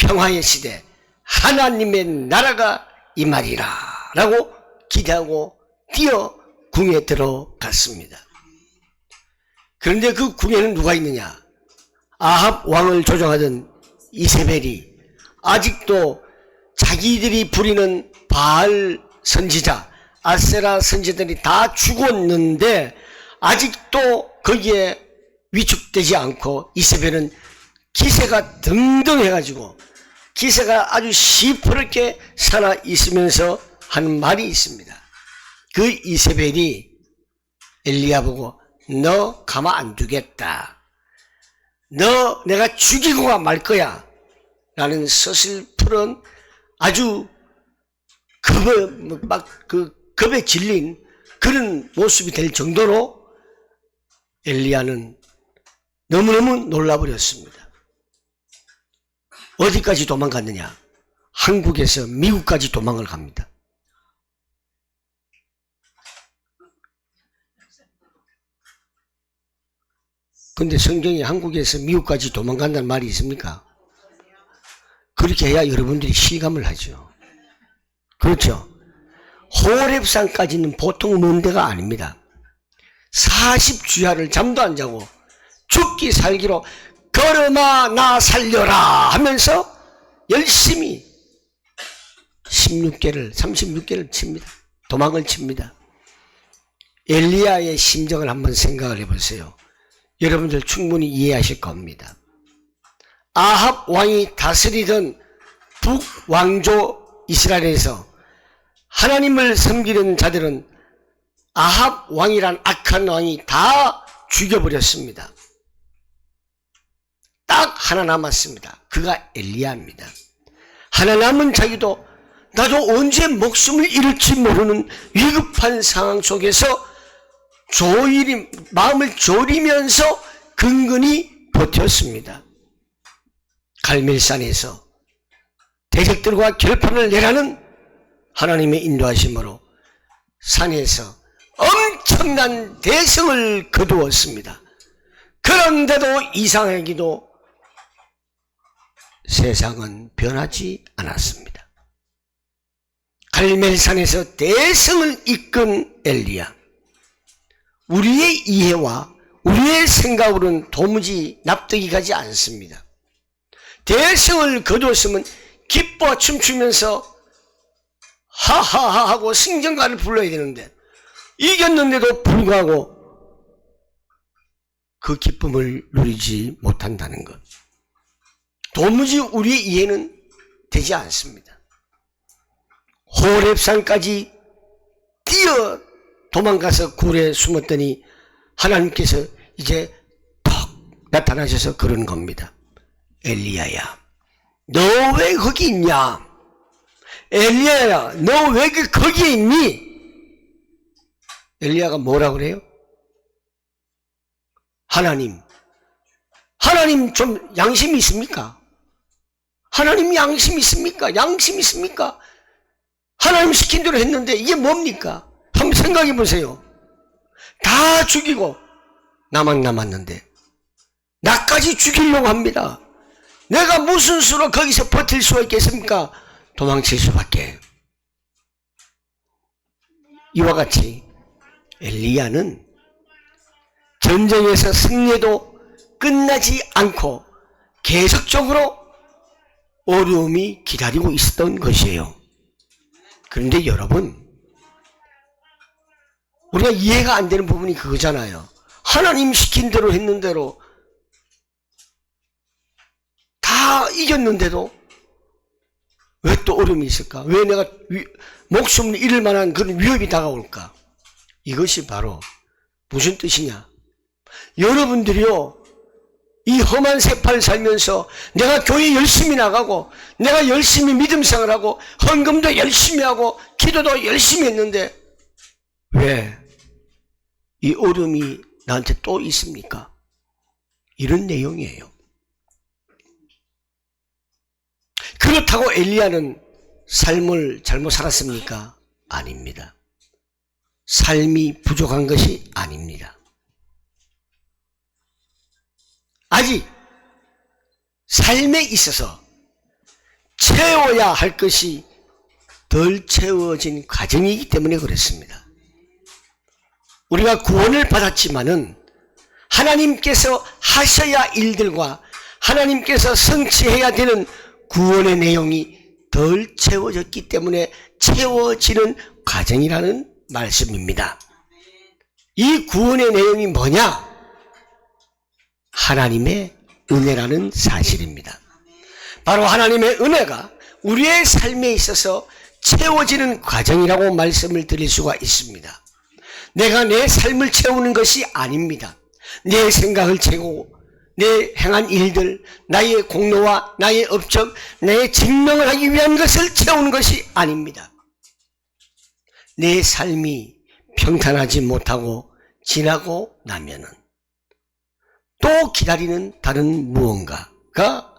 평화의 시대, 하나님의 나라가 임하리라 라고 기대하고 뛰어 궁에 들어갔습니다. 그런데 그 궁에는 누가 있느냐? 아합 왕을 조종하던 이세벨이 아직도 자기들이 부리는 바알 선지자, 아세라 선지자들이 다 죽었는데 아직도 거기에 위축되지 않고 이세벨은 기세가 등등해가지고 기세가 아주 시퍼렇게 살아 있으면서 하는 말이 있습니다. 그 이세벨이 엘리야 보고 너 가만 안 두겠다. 너 내가 죽이고 말 거야. 라는 서슬프런 아주 겁에 질린 그런 모습이 될 정도로 엘리야는 너무너무 놀라버렸습니다. 어디까지 도망갔느냐? 한국에서 미국까지 도망을 갑니다. 근데 성경에 한국에서 미국까지 도망간다는 말이 있습니까? 그렇게 해야 여러분들이 실감을 하죠. 그렇죠? 호렙산까지는 보통 먼 데가 아닙니다. 40주야를 잠도 안 자고 죽기 살기로 걸음아 나 살려라 하면서 열심히 36개를 칩니다. 도망을 칩니다. 엘리야의 심정을 한번 생각을 해보세요. 여러분들 충분히 이해하실 겁니다. 아합 왕이 다스리던 북왕조 이스라엘에서 하나님을 섬기는 자들은 아합 왕이란 악한 왕이 다 죽여버렸습니다. 딱 하나 남았습니다. 그가 엘리야입니다. 하나 남은 자기도 나도 언제 목숨을 잃을지 모르는 위급한 상황 속에서 마음을 졸이면서 근근히 버텼습니다. 갈멜산에서 대적들과 결판을 내라는 하나님의 인도하심으로 산에서 엄청난 대성을 거두었습니다. 그런데도 이상하게도 세상은 변하지 않았습니다. 갈멜산에서 대성을 이끈 엘리야, 우리의 이해와 우리의 생각으로는 도무지 납득이 가지 않습니다. 대성을 거두었으면 기뻐 춤추면서 하하하 하고 승전가를 불러야 되는데 이겼는데도 불구하고 그 기쁨을 누리지 못한다는 것, 도무지 우리의 이해는 되지 않습니다. 호렙산까지 뛰어 도망가서 굴에 숨었더니 하나님께서 이제 턱 나타나셔서 그런 겁니다. 엘리야야, 너 왜 거기 있냐? 엘리야야, 너 왜 거기에 있니? 엘리야가 뭐라고 그래요? 하나님 좀 양심이 있습니까? 하나님 양심 있습니까? 양심 있습니까? 하나님 시킨 대로 했는데 이게 뭡니까? 한번 생각해 보세요. 다 죽이고 나만 남았는데 나까지 죽이려고 합니다. 내가 무슨 수로 거기서 버틸 수가 있겠습니까? 도망칠 수밖에. 이와 같이 엘리야는 전쟁에서 승리도 끝나지 않고 계속적으로 어려움이 기다리고 있었던 것이에요. 그런데 여러분, 우리가 이해가 안 되는 부분이 그거잖아요. 하나님 시킨 대로 했는 대로 다 이겼는데도 왜 또 어려움이 있을까? 왜 내가 목숨을 잃을 만한 그런 위협이 다가올까? 이것이 바로 무슨 뜻이냐? 여러분들이요, 이 험한 세파를 살면서 내가 교회 열심히 나가고 내가 열심히 믿음 생활하고 헌금도 열심히 하고 기도도 열심히 했는데 왜 이 어려움이 나한테 또 있습니까? 이런 내용이에요. 그렇다고 엘리야는 삶을 잘못 살았습니까? 아닙니다. 삶이 부족한 것이 아닙니다. 아직 삶에 있어서 채워야 할 것이 덜 채워진 과정이기 때문에 그렇습니다. 우리가 구원을 받았지만은 하나님께서 하셔야 일들과 하나님께서 성취해야 되는 구원의 내용이 덜 채워졌기 때문에 채워지는 과정이라는 말씀입니다. 이 구원의 내용이 뭐냐? 하나님의 은혜라는 사실입니다. 바로 하나님의 은혜가 우리의 삶에 있어서 채워지는 과정이라고 말씀을 드릴 수가 있습니다. 내가 내 삶을 채우는 것이 아닙니다. 내 생각을 채우고 내 행한 일들, 나의 공로와 나의 업적, 내 증명을 하기 위한 것을 채우는 것이 아닙니다. 내 삶이 평탄하지 못하고 지나고 나면은 또 기다리는 다른 무언가가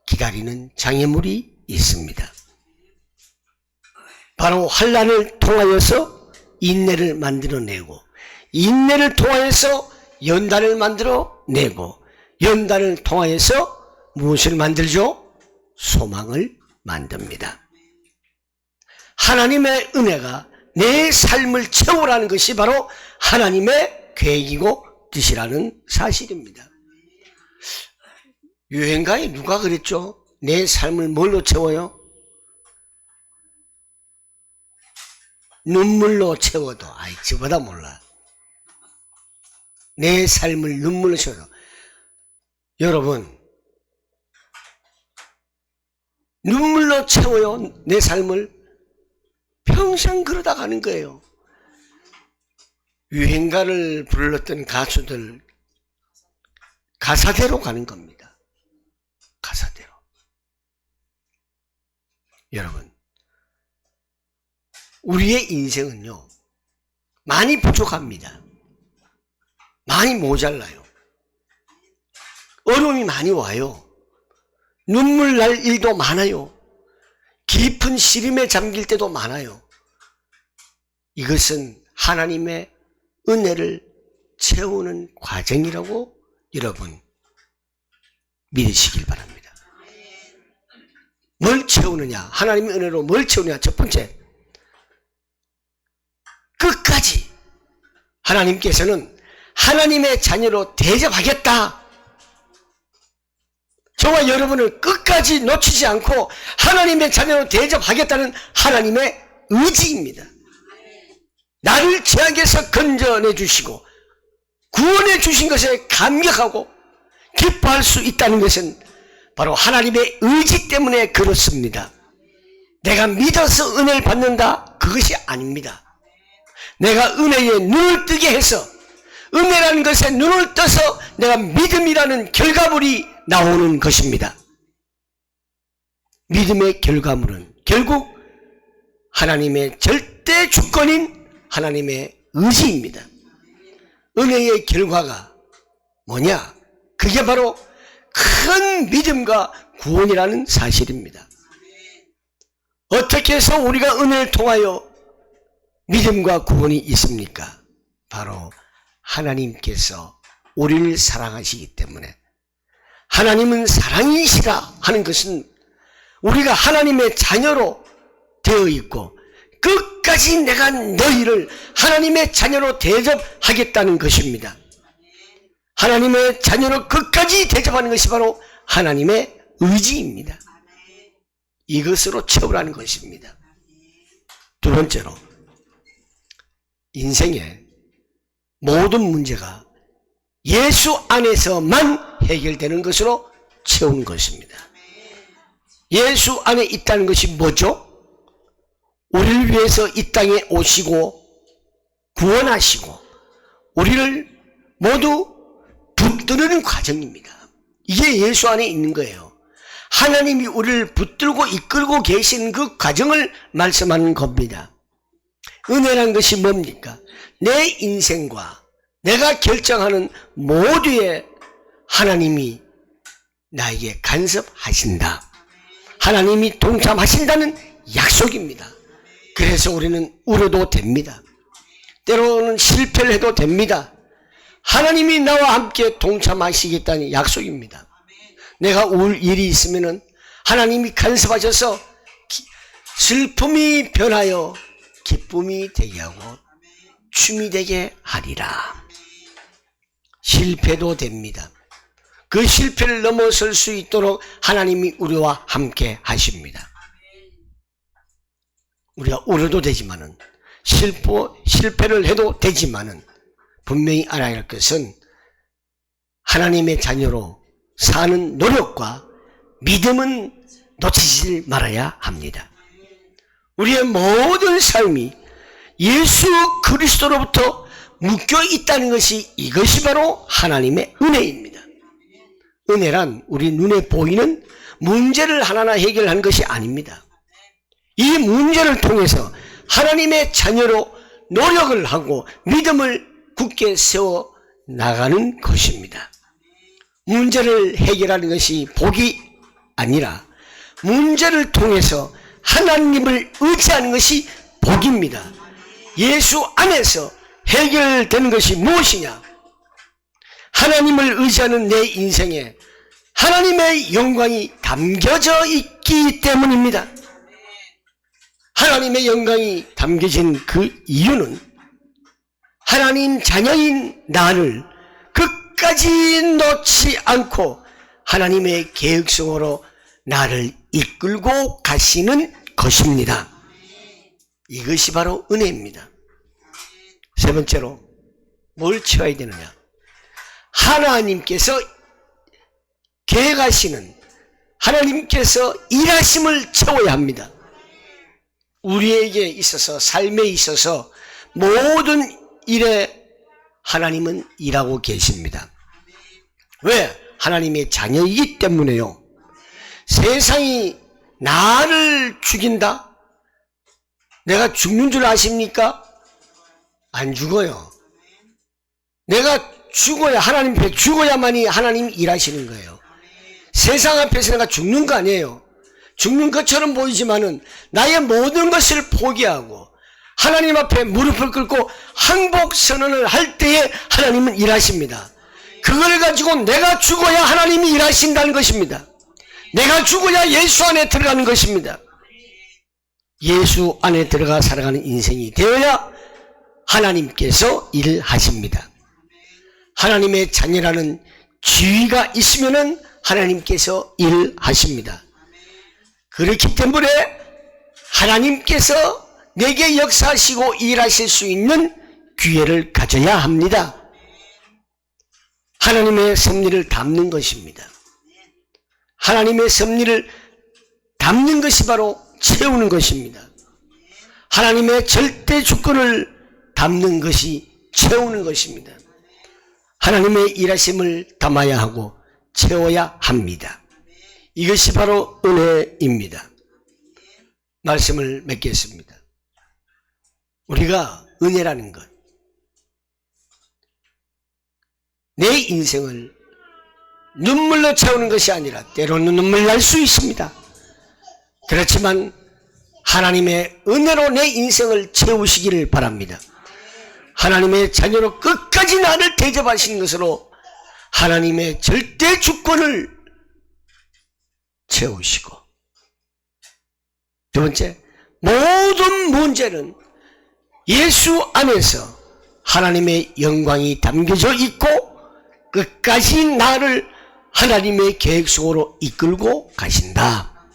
기다리는 장애물이 있습니다. 바로 환난을 통하여서 인내를 만들어내고, 인내를 통하여서 연단을 만들어내고, 연단을 통하여서 무엇을 만들죠? 소망을 만듭니다. 하나님의 은혜가 내 삶을 채우라는 것이 바로 하나님의 계획이고 뜻이라는 사실입니다. 유행가에 누가 그랬죠? 내 삶을 뭘로 채워요? 눈물로 채워도, 아이, 저보다 몰라. 내 삶을 눈물로 채워도. 여러분, 눈물로 채워요, 내 삶을. 평생 그러다 가는 거예요. 유행가를 불렀던 가수들 가사대로 가는 겁니다. 가사대로. 여러분, 우리의 인생은요, 많이 부족합니다. 많이 모자라요. 어려움이 많이 와요. 눈물 날 일도 많아요. 깊은 시름에 잠길 때도 많아요. 이것은 하나님의 은혜를 채우는 과정이라고 여러분 믿으시길 바랍니다. 뭘 채우느냐? 하나님의 은혜로 뭘 채우느냐? 첫 번째, 끝까지 하나님께서는 하나님의 자녀로 대접하겠다. 저와 여러분을 끝까지 놓치지 않고 하나님의 자녀로 대접하겠다는 하나님의 의지입니다. 나를 죄악에서 건져내 주시고 구원해 주신 것에 감격하고 기뻐할 수 있다는 것은 바로 하나님의 의지 때문에 그렇습니다. 내가 믿어서 은혜를 받는다, 그것이 아닙니다. 내가 은혜에 눈을 뜨게 해서 은혜라는 것에 눈을 떠서 내가 믿음이라는 결과물이 나오는 것입니다. 믿음의 결과물은 결국 하나님의 절대 주권인 하나님의 의지입니다. 은혜의 결과가 뭐냐? 그게 바로 큰 믿음과 구원이라는 사실입니다. 어떻게 해서 우리가 은혜를 통하여 믿음과 구원이 있습니까? 바로 하나님께서 우리를 사랑하시기 때문에, 하나님은 사랑이시라 하는 것은 우리가 하나님의 자녀로 되어 있고 끝까지 내가 너희를 하나님의 자녀로 대접하겠다는 것입니다. 하나님의 자녀로 끝까지 대접하는 것이 바로 하나님의 의지입니다. 이것으로 채우라는 것입니다. 두 번째로, 인생의 모든 문제가 예수 안에서만 해결되는 것으로 채우는 것입니다. 예수 안에 있다는 것이 뭐죠? 우리를 위해서 이 땅에 오시고 구원하시고 우리를 모두 붙드는 과정입니다. 이게 예수 안에 있는 거예요. 하나님이 우리를 붙들고 이끌고 계신 그 과정을 말씀하는 겁니다. 은혜란 것이 뭡니까? 내 인생과 내가 결정하는 모두에 하나님이 나에게 간섭하신다. 하나님이 동참하신다는 약속입니다. 그래서 우리는 울어도 됩니다. 때로는 실패를 해도 됩니다. 하나님이 나와 함께 동참하시겠다는 약속입니다. 내가 울 일이 있으면은 하나님이 간섭하셔서 슬픔이 변하여 기쁨이 되게 하고 춤이 되게 하리라. 실패도 됩니다. 그 실패를 넘어설 수 있도록 하나님이 우리와 함께 하십니다. 우리가 울어도 되지만은 실패를 해도 되지만은 분명히 알아야 할 것은 하나님의 자녀로 사는 노력과 믿음은 놓치지 말아야 합니다. 우리의 모든 삶이 예수 그리스도로부터 묶여 있다는 것이 이것이 바로 하나님의 은혜입니다. 은혜란 우리 눈에 보이는 문제를 하나하나 해결하는 것이 아닙니다. 이 문제를 통해서 하나님의 자녀로 노력을 하고 믿음을 굳게 세워 나가는 것입니다. 문제를 해결하는 것이 복이 아니라 문제를 통해서 하나님을 의지하는 것이 복입니다. 예수 안에서 해결되는 것이 무엇이냐? 하나님을 의지하는 내 인생에 하나님의 영광이 담겨져 있기 때문입니다. 하나님의 영광이 담겨진 그 이유는 하나님 자녀인 나를 끝까지 놓지 않고 하나님의 계획 속으로 나를 이끌고 가시는 것입니다. 이것이 바로 은혜입니다. 세 번째로 뭘 채워야 되느냐? 하나님께서 계획하시는 하나님께서 일하심을 채워야 합니다. 우리에게 있어서 삶에 있어서 모든 일에 하나님은 일하고 계십니다. 왜? 하나님의 자녀이기 때문에요. 세상이 나를 죽인다? 내가 죽는 줄 아십니까? 안 죽어요. 내가 죽어야 하나님 앞에 죽어야만이 하나님이 일하시는 거예요. 세상 앞에서 내가 죽는 거 아니에요. 죽는 것처럼 보이지만은 나의 모든 것을 포기하고 하나님 앞에 무릎을 꿇고 항복 선언을 할 때에 하나님은 일하십니다. 그걸 가지고 내가 죽어야 하나님이 일하신다는 것입니다. 내가 죽어야 예수 안에 들어가는 것입니다. 예수 안에 들어가 살아가는 인생이 되어야 하나님께서 일하십니다. 하나님의 자녀라는 지위가 있으면은 하나님께서 일하십니다. 그렇기 때문에 하나님께서 내게 역사하시고 일하실 수 있는 기회를 가져야 합니다. 하나님의 섭리를 담는 것입니다. 하나님의 섭리를 담는 것이 바로 채우는 것입니다. 하나님의 절대 주권을 담는 것이 채우는 것입니다. 하나님의 일하심을 담아야 하고 채워야 합니다. 이것이 바로 은혜입니다. 말씀을 맺겠습니다. 우리가 은혜라는 것, 내 인생을 눈물로 채우는 것이 아니라 때로는 눈물 날 수 있습니다. 그렇지만 하나님의 은혜로 내 인생을 채우시기를 바랍니다. 하나님의 자녀로 끝까지 나를 대접하시는 것으로 하나님의 절대 주권을 채우시고, 두 번째, 모든 문제는 예수 안에서 하나님의 영광이 담겨져 있고 끝까지 나를 하나님의 계획 속으로 이끌고 가신다.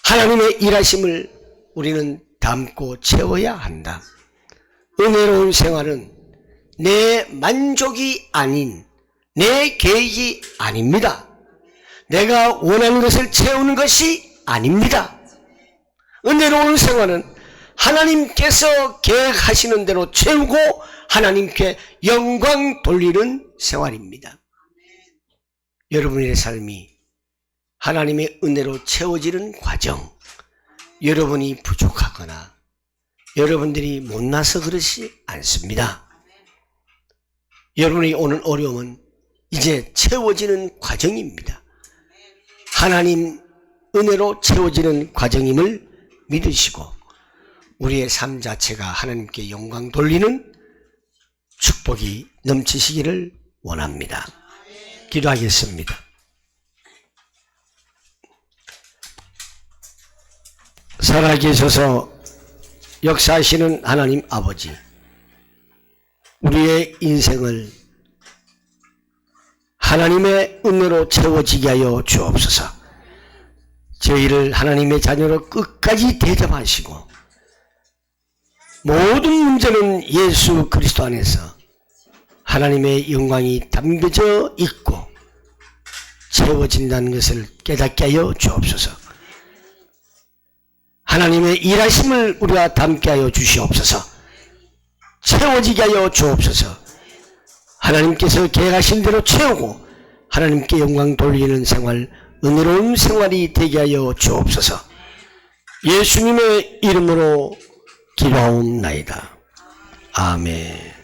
하나님의 일하심을 우리는 담고 채워야 한다. 은혜로운 생활은 내 만족이 아닌 내 계획이 아닙니다. 내가 원하는 것을 채우는 것이 아닙니다. 은혜로운 생활은 하나님께서 계획하시는 대로 채우고 하나님께 영광 돌리는 생활입니다. 여러분의 삶이 하나님의 은혜로 채워지는 과정, 여러분이 부족하거나 여러분들이 못나서 그렇지 않습니다. 여러분이 오는 어려움은 이제 채워지는 과정입니다. 하나님 은혜로 채워지는 과정임을 믿으시고 우리의 삶 자체가 하나님께 영광 돌리는 축복이 넘치시기를 원합니다. 기도하겠습니다. 살아계셔서 역사하시는 하나님 아버지, 우리의 인생을 하나님의 은혜로 채워지게 하여 주옵소서. 저희를 하나님의 자녀로 끝까지 대접하시고 모든 문제는 예수 그리스도 안에서 하나님의 영광이 담겨져 있고 채워진다는 것을 깨닫게 하여 주옵소서. 하나님의 일하심을 우리가 담게 하여 주시옵소서. 채워지게 하여 주옵소서. 하나님께서 계획하신 대로 채우고 하나님께 영광 돌리는 생활, 은혜로운 생활이 되게 하여 주옵소서. 예수님의 이름으로 기도하옵나이다. 아멘.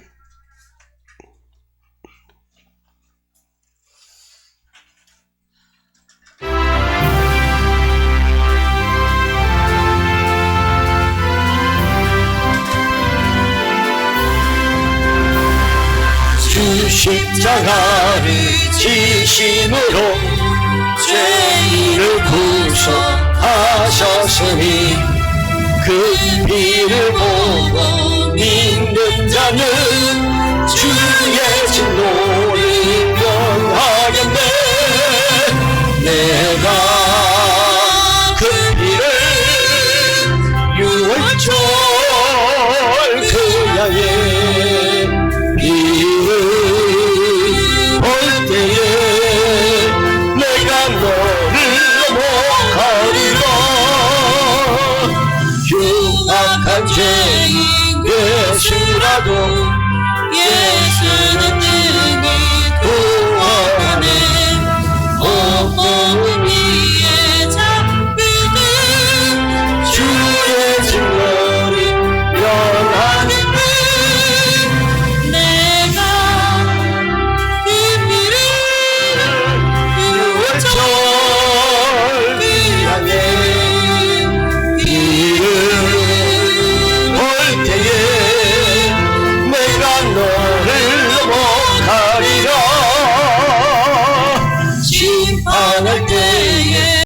주 십자가를 지심으로 죄인을 구속하셨으니 그 피를 보고 믿는 자는